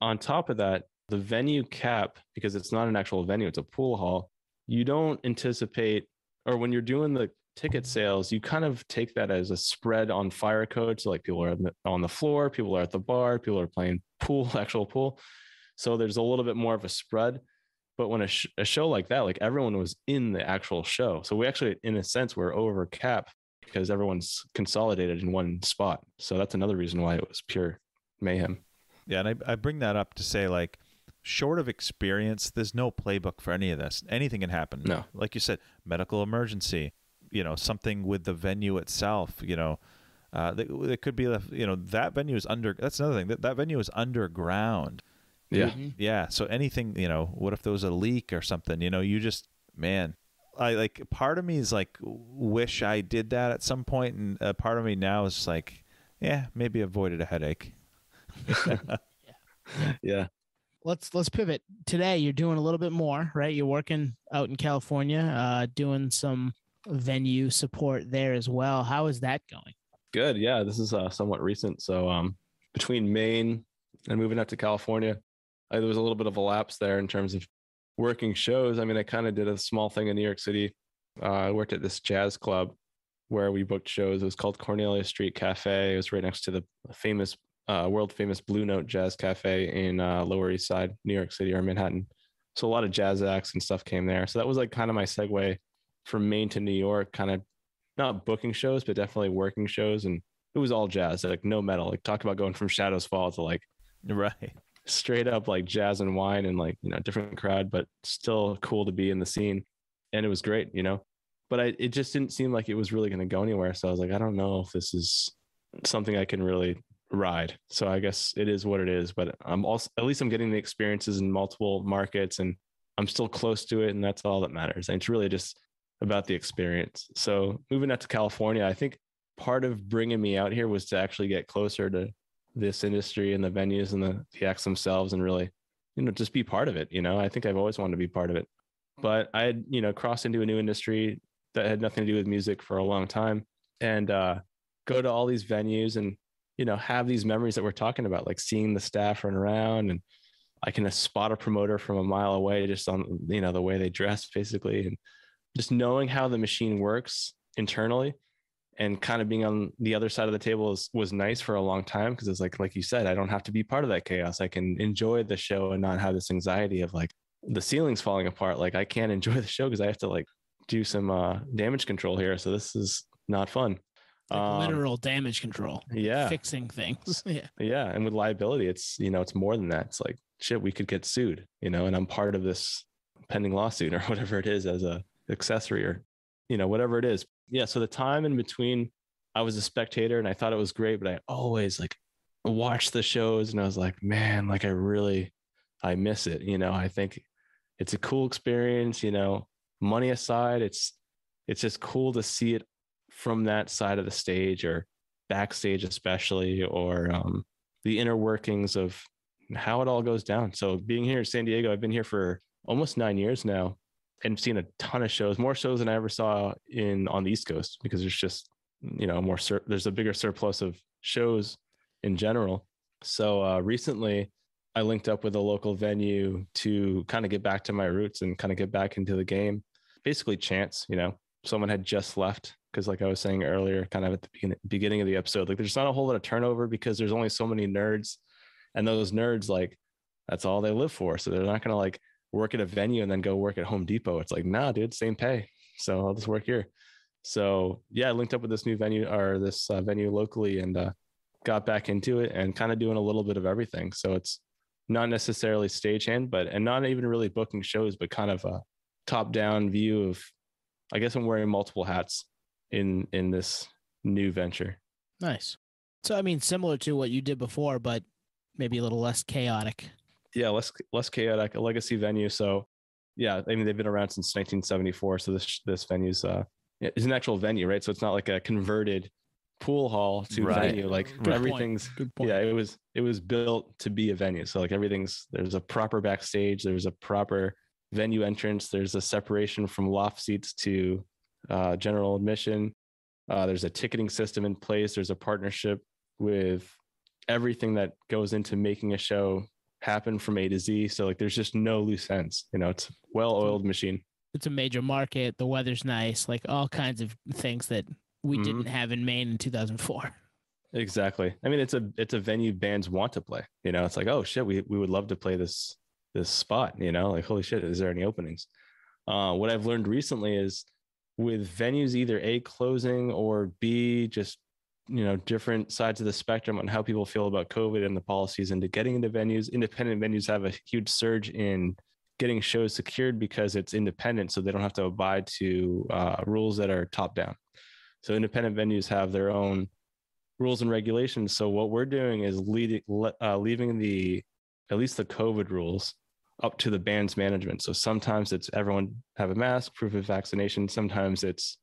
On top of that, the venue cap, because it's not an actual venue, it's a pool hall. You don't anticipate, or when you're doing the ticket sales, you kind of take that as a spread on fire code. So like people are on the floor, people are at the bar, people are playing pool, actual pool. So there's a little bit more of a spread. But when a show like that, like everyone was in the actual show. So we actually, in a sense, we're over cap because everyone's consolidated in one spot. So that's another reason why it was pure mayhem. Yeah, and I bring that up to say, like, short of experience, there's no playbook for any of this. Anything can happen. No. Like you said, medical emergency, something with the venue itself, it could be, that venue is that's another thing. That venue is underground. Yeah. Yeah. So anything, what if there was a leak or something, you just, man, part of me is like, wish I did that at some point. And a part of me now is like, yeah, maybe avoided a headache. Yeah. Let's pivot. Today you're doing a little bit more, right? You're working out in California, doing some venue support there as well. How is that going? Good. Yeah. This is somewhat recent. So between Maine and moving out to California, there was a little bit of a lapse there in terms of working shows. I mean, I kind of did a small thing in New York City. I worked at this jazz club where we booked shows. It was called Cornelia Street Cafe. It was right next to the famous world famous Blue Note Jazz Cafe in Lower East Side, New York City or Manhattan. So a lot of jazz acts and stuff came there. So that was like kind of my segue from Maine to New York, kind of not booking shows, but definitely working shows. And it was all jazz, like no metal. Like talk about going from Shadows Fall to like Right. straight up like jazz and wine and like, different crowd, but still cool to be in the scene. And it was great, but it just didn't seem like it was really going to go anywhere. So I was like, I don't know if this is something I can really ride. So I guess it is what it is, but I'm also, at least I'm getting the experiences in multiple markets and I'm still close to it. And that's all that matters. And it's really just about the experience. So moving out to California, I think part of bringing me out here was to actually get closer to this industry and the venues and the acts themselves and really, just be part of it. I think I've always wanted to be part of it, but I had, crossed into a new industry that had nothing to do with music for a long time and go to all these venues and, have these memories that we're talking about, like seeing the staff run around and I can spot a promoter from a mile away just on, the way they dress basically. And just knowing how the machine works internally and kind of being on the other side of the table was nice for a long time. Because it's like you said, I don't have to be part of that chaos. I can enjoy the show and not have this anxiety of like the ceiling's falling apart. Like I can't enjoy the show because I have to like do some damage control here. So this is not fun. Like literal damage control. Yeah. Fixing things. Yeah. Yeah. And with liability, it's, it's more than that. It's like, shit, we could get sued, and I'm part of this pending lawsuit or whatever it is as a accessory or, whatever it is. Yeah. So the time in between, I was a spectator and I thought it was great, but I always like watched the shows and I was like, man, like I miss it. I think it's a cool experience, money aside, it's just cool to see it from that side of the stage or backstage, especially, or the inner workings of how it all goes down. So being here in San Diego, I've been here for almost 9 years now and seen a ton of shows, more shows than I ever saw on the East Coast, because there's just, there's a bigger surplus of shows in general. So recently I linked up with a local venue to kind of get back to my roots and kind of get back into the game. Basically chance, someone had just left. Because like I was saying earlier, kind of at the beginning of the episode, like there's not a whole lot of turnover because there's only so many nerds, and those nerds, like, that's all they live for. So they're not going to like work at a venue and then go work at Home Depot. It's like, nah, dude, same pay. So I'll just work here. So yeah, I linked up with this new venue or this venue locally and got back into it and kind of doing a little bit of everything. So it's not necessarily stagehand, and not even really booking shows, but kind of a top down view of, I guess I'm wearing multiple hats in this new venture. Nice. So, I mean, similar to what you did before, but maybe a little less chaotic. Yeah, less chaotic, a legacy venue. So yeah, I mean, they've been around since 1974. So this venue's is an actual venue, right? So it's not like a converted pool hall to venue. Like Good everything's point. Good point. Yeah, it was built to be a venue. So like there's a proper backstage, there's a proper venue entrance, there's a separation from loft seats to general admission. There's a ticketing system in place. There's a partnership with everything that goes into making a show happen from A to Z. So like there's just no loose ends. It's a well-oiled machine. It's a major market. The weather's nice, like all kinds of things that we didn't have in Maine in 2004. Exactly. I mean, it's a venue bands want to play. It's like, oh shit, we would love to play this spot. Like, holy shit, is there any openings? What I've learned recently is with venues either A, closing, or B, just different sides of the spectrum on how people feel about COVID and the policies into getting into venues. Independent venues have a huge surge in getting shows secured because it's independent, so they don't have to abide to rules that are top down. So independent venues have their own rules and regulations. So what we're doing is leaving at least the COVID rules up to the band's management. So sometimes it's everyone have a mask, proof of vaccination. Sometimes it's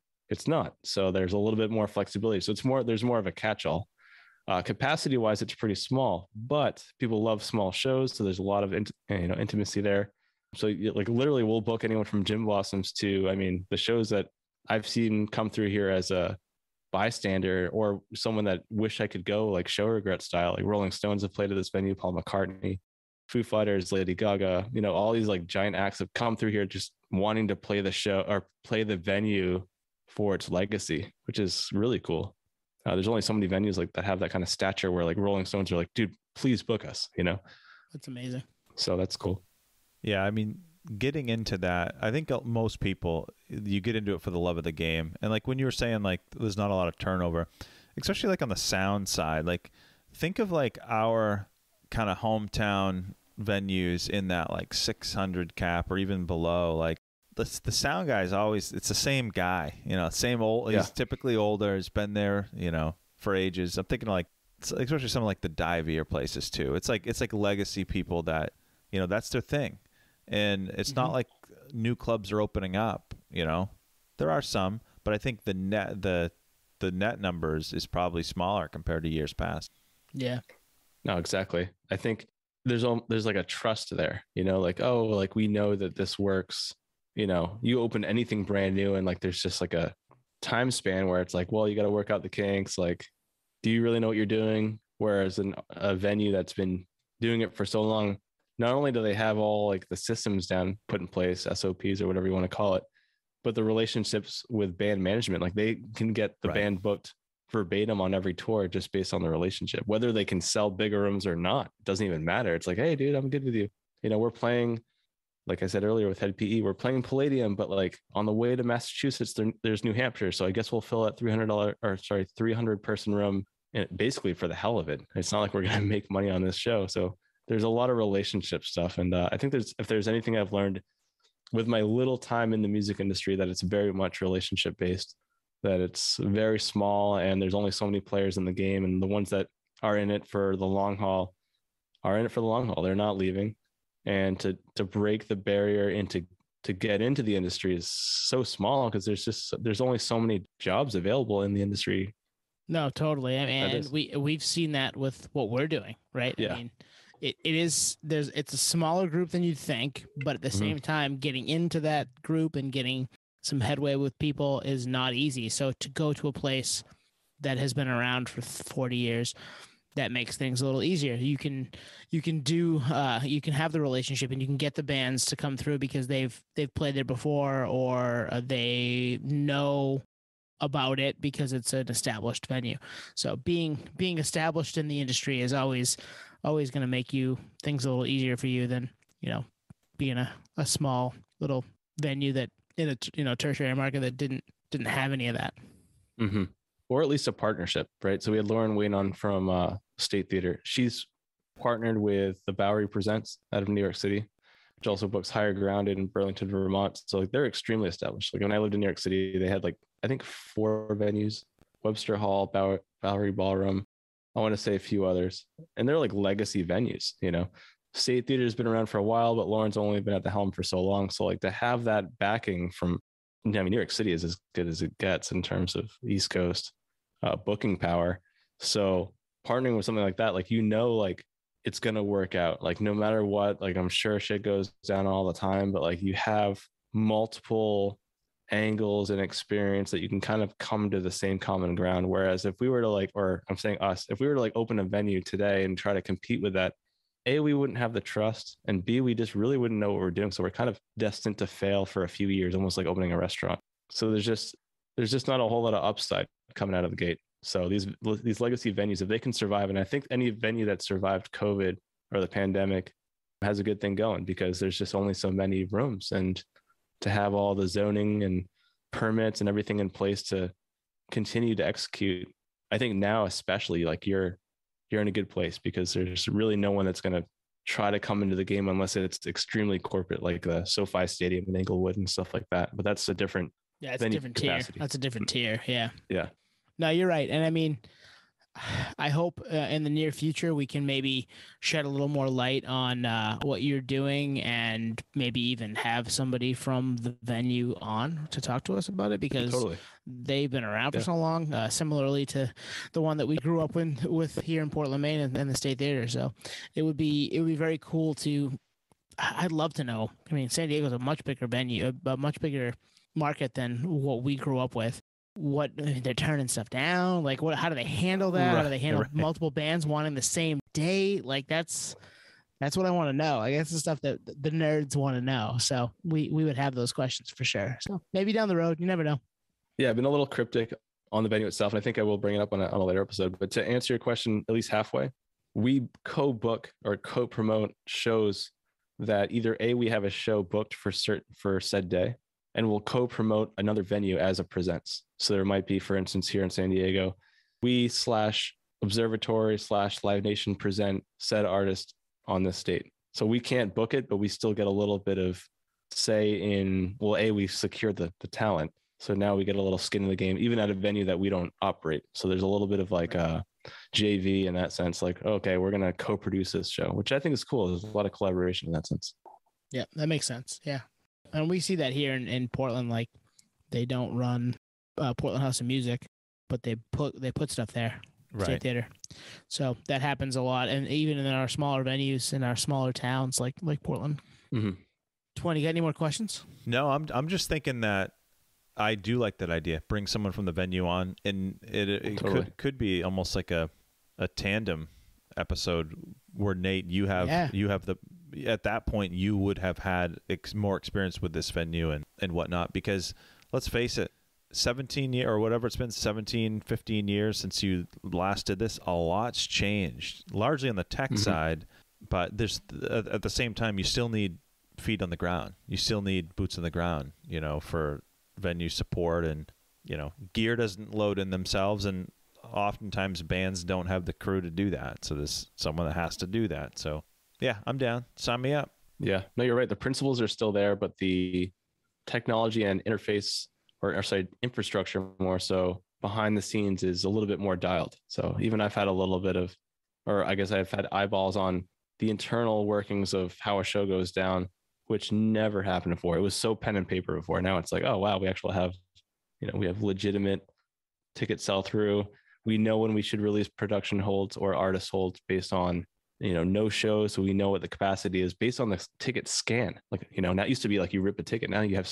not. So there's a little bit more flexibility. So there's more of a catch-all. Capacity wise, it's pretty small, but people love small shows. So there's a lot of intimacy there. So like literally we'll book anyone from Gym Blossoms to, I mean, the shows that I've seen come through here as a bystander or someone that wish I could go, like show regret style. Like Rolling Stones have played at this venue, Paul McCartney, Foo Fighters, Lady Gaga, all these like giant acts have come through here just wanting to play the show or play the venue for its legacy, which is really cool. There's only so many venues like that have that kind of stature where like Rolling Stones are like, dude, please book us, That's amazing. So that's cool. Yeah, I mean, getting into that, I think most people, you get into it for the love of the game. And like when you were saying like there's not a lot of turnover, especially like on the sound side, like think of like our kind of hometown venues in that like 600 cap or even below. Like the sound guy is always, it's the same guy, same old, he's typically older, he's been there, for ages. I'm thinking like, especially some of like the divier places too. It's like legacy people that, that's their thing. And it's not like new clubs are opening up, there are some, but I think the net numbers is probably smaller compared to years past. Yeah. No, exactly. I think there's like a trust there, like, oh, like we know that this works. You open anything brand new and like there's just like a time span where it's like, well, you got to work out the kinks. Like, do you really know what you're doing? Whereas in a venue that's been doing it for so long, not only do they have all like the systems down, put in place, SOPs or whatever you want to call it, but the relationships with band management, like they can get the band booked verbatim on every tour just based on the relationship. Whether they can sell bigger rooms or not, it doesn't even matter. It's like, hey, dude, I'm good with you. We're playing, like I said earlier with Head PE, we're playing Palladium, but like on the way to Massachusetts, there's New Hampshire. So I guess we'll fill that 300 person room and basically for the hell of it. It's not like we're going to make money on this show. So there's a lot of relationship stuff. And I think if there's anything I've learned with my little time in the music industry, that it's very much relationship based, that it's very small and there's only so many players in the game. And the ones that are in it for the long haul are in it for the long haul. They're not leaving. And to break the barrier and to get into the industry is so small because there's only so many jobs available in the industry. No, totally. And we've seen that with what we're doing, right? Yeah. I mean, it's a smaller group than you'd think, but at the same time, getting into that group and getting some headway with people is not easy. So to go to a place that has been around for 40 years that makes things a little easier. You can have the relationship and you can get the bands to come through because they've played there before, or they know about it because it's an established venue. So being established in the industry is always going to make things a little easier for you than, being a small little venue that in a tertiary market that didn't have any of that. Mm-hmm. Or at least a partnership, right? So we had Lauren Wayne on from State Theater. She's partnered with the Bowery Presents out of New York City, which also books Higher Ground in Burlington, Vermont. So like they're extremely established. Like when I lived in New York City, they had like, I think 4 venues: Webster Hall, Bowery Ballroom. I want to say a few others. And they're like legacy venues, State Theater has been around for a while, but Lauren's only been at the helm for so long. So like to have that backing from, New York City is as good as it gets in terms of East Coast booking power. So partnering with something like that, like, like it's going to work out, like no matter what. Like I'm sure shit goes down all the time, but like you have multiple angles and experience that you can kind of come to the same common ground. Whereas if we were to if we were to like open a venue today and try to compete with that, A, we wouldn't have the trust, and B, we just really wouldn't know what we're doing. So we're kind of destined to fail for a few years, almost like opening a restaurant. So there's just not a whole lot of upside coming out of the gate. So these legacy venues, if they can survive, and I think any venue that survived COVID or the pandemic has a good thing going, because there's just only so many rooms, and to have all the zoning and permits and everything in place to continue to execute, I think now especially, like you're in a good place, because there's really no one that's going to try to come into the game unless it's extremely corporate, like the SoFi Stadium in Inglewood and stuff like that. But that's a different, it's a different capacity. Tier. That's a different tier. Yeah. Yeah. No, you're right. And I mean, I hope in the near future we can maybe shed a little more light on what you're doing, and maybe even have somebody from the venue on to talk to us about it, because they've been around for so long, similarly to the one that we grew up with here in Portland, Maine, and the State Theater. So it would be very cool to. I'd love to know. I mean, San Diego's a much bigger venue, a much bigger market than what we grew up with. What they're turning stuff down, like how do they handle that? How do they handle multiple bands wanting the same date? Like that's what I want to know. I guess the stuff that the nerds want to know. So we would have those questions for sure. So maybe down the road, you never know. Yeah, I've been a little cryptic on the venue itself, and I think I will bring it up on a later episode. But to answer your question, at least halfway, we co-book or co-promote shows that either A, we have a show booked for said day, and we'll co-promote another venue as it presents. So there might be, for instance, here in San Diego, we /Observatory /Live Nation present said artist on this date. So we can't book it, but we still get a little bit of say in, well, A, we secured the talent. So now we get a little skin in the game, even at a venue that we don't operate. So there's a little bit of like a JV in that sense, like, okay, we're going to co-produce this show, which I think is cool. There's a lot of collaboration in that sense. Yeah, that makes sense. Yeah. And we see that here in Portland. Like they don't run Portland House of Music, but they put stuff there, State Theater. So that happens a lot, and even in our smaller venues in our smaller towns like Portland. Mm-hmm. 20. Got any more questions? No, I'm just thinking that I do like that idea. Bring someone from the venue on, and it totally could be almost like a tandem episode where Nate, you have the, at that point you would have had more experience with this venue and whatnot, because let's face it, 17 years or whatever it's been, 15 years since you last did this, a lot's changed, largely on the tech side, but there's at the same time you still need feet on the ground, you still need boots on the ground, for venue support, and gear doesn't load in themselves, and oftentimes bands don't have the crew to do that, so there's someone that has to do that. So yeah, I'm down, sign me up. Yeah, no, you're right, the principles are still there, but the technology and interface or infrastructure more so behind the scenes is a little bit more dialed. So even I've had a little bit of, or I guess I've had eyeballs on the internal workings of how a show goes down, which never happened before. It was so pen and paper before. Now it's like, oh wow, we actually have, we have legitimate ticket sell through. We know when we should release production holds or artist holds based on, no shows. So we know what the capacity is based on the ticket scan. Like, now it used to be like you rip a ticket. Now you have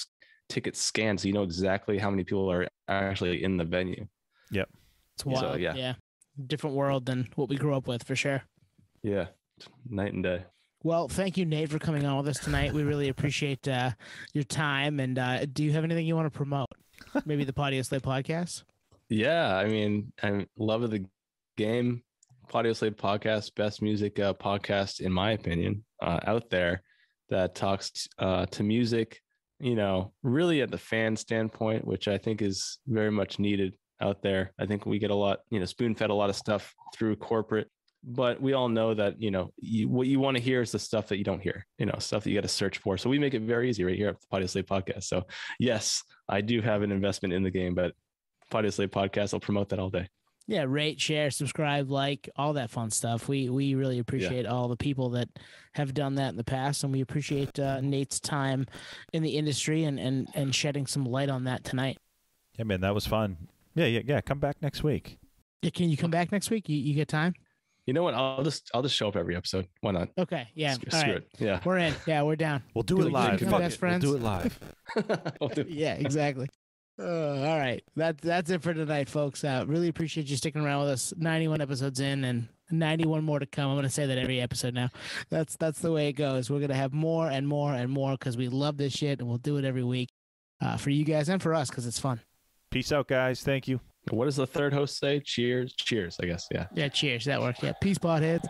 ticket scans, so you know exactly how many people are actually in the venue. Yep. It's wild. So, yeah. different world than what we grew up with, for sure. Yeah, night and day. Well, thank you, Nate, for coming on with us tonight. We really appreciate your time. And do you have anything you want to promote? Maybe the Podioslave podcast? Yeah, I mean, I'm love of the game. Podioslave podcast, best music podcast, in my opinion, out there that talks to music, really at the fan standpoint, which I think is very much needed out there. I think we get a lot, spoon fed a lot of stuff through corporate, but we all know that, what you want to hear is the stuff that you don't hear, stuff that you got to search for. So we make it very easy right here at the Podioslave podcast. So yes, I do have an investment in the game, but Podioslave podcast, I'll promote that all day. Yeah, rate, share, subscribe, like, all that fun stuff. We really appreciate all the people that have done that in the past, and we appreciate Nate's time in the industry and shedding some light on that tonight. Yeah, man, that was fun. Yeah. Come back next week. Yeah, can you come back next week? You get time? You know what? I'll just show up every episode. Why not? Okay. Yeah. All right. It. Yeah. We're in. Yeah, we're down. We'll do it live. Fuck best friends. We'll do it live. Yeah, exactly. All right. That's it for tonight, folks. Really appreciate you sticking around with us. 91 episodes in and 91 more to come. I'm going to say that every episode now. That's the way it goes. We're going to have more and more and more because we love this shit, and we'll do it every week for you guys and for us because it's fun. Peace out, guys. Thank you. What does the third host say? Cheers. Cheers, I guess. Yeah. Yeah, cheers. That works. Yeah. Peace, potheads.